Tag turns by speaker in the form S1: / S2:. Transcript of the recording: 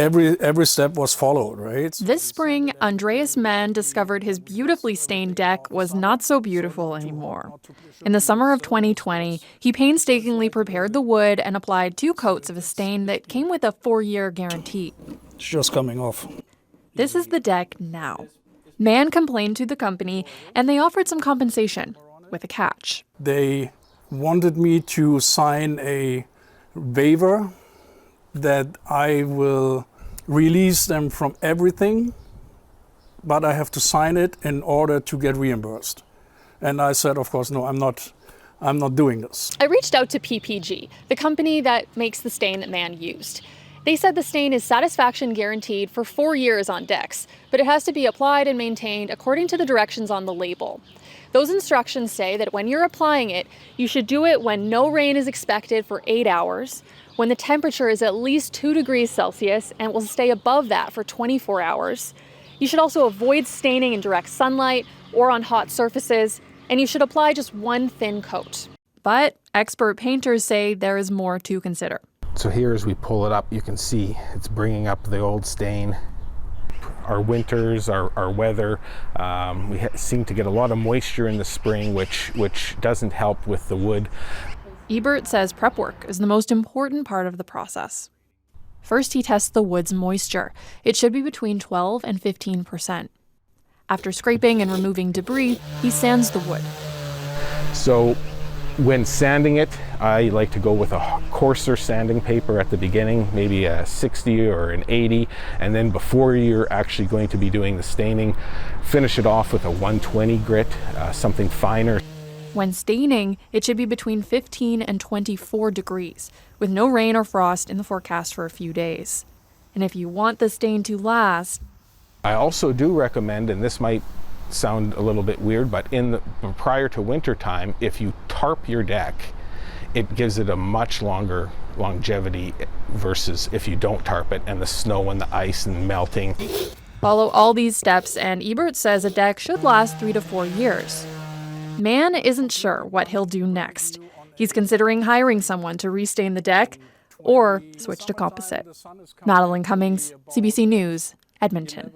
S1: every step was followed, right?
S2: This spring, Andreas Mann discovered his beautifully stained deck was not so beautiful anymore. In the summer of 2020, he painstakingly prepared the wood and applied 2 coats of a stain that came with a 4-year guarantee.
S1: It's just coming off.
S2: This is the deck now. Mann complained to the company, and they offered some compensation, with a catch.
S1: They wanted me to sign a waiver that I will release them from everything, but I have to sign it in order to get reimbursed. And I said, of course, no, I'm not doing this.
S2: I reached out to PPG, the company that makes the stain that Mann used. They said the stain is satisfaction guaranteed for 4 years on decks, but it has to be applied and maintained according to the directions on the label. Those instructions say that when you're applying it, you should do it when no rain is expected for 8 hours, when the temperature is at least 2 degrees Celsius and will stay above that for 24 hours. You should also avoid staining in direct sunlight or on hot surfaces, and you should apply just 1 thin coat. But expert painters say there is more to consider.
S3: So here, as we pull it up, you can see it's bringing up the old stain. Our winters, our weather, we seem to get a lot of moisture in the spring, which doesn't help with the wood.
S2: Ebert says prep work is the most important part of the process. First, he tests the wood's moisture. It should be between 12 and 15%. After scraping and removing debris, he sands the wood.
S3: So when sanding it, I like to go with a coarser sanding paper at the beginning, maybe a 60 or an 80, and then before you're actually going to be doing the staining, finish it off with a 120 grit, something finer.
S2: When staining, it should be between 15 and 24 degrees, with no rain or frost in the forecast for a few days. And if you want the stain to last,
S3: I also do recommend, and this might sound a little bit weird, but prior to winter time, if you tarp your deck, it gives it a much longer longevity versus if you don't tarp it and the snow and the ice and melting.
S2: Follow all these steps, and Ebert says a deck should last 3 to 4 years. Mann isn't sure what he'll do next. He's considering hiring someone to restain the deck or switch to composite. Madeline Cummings, CBC News, Edmonton.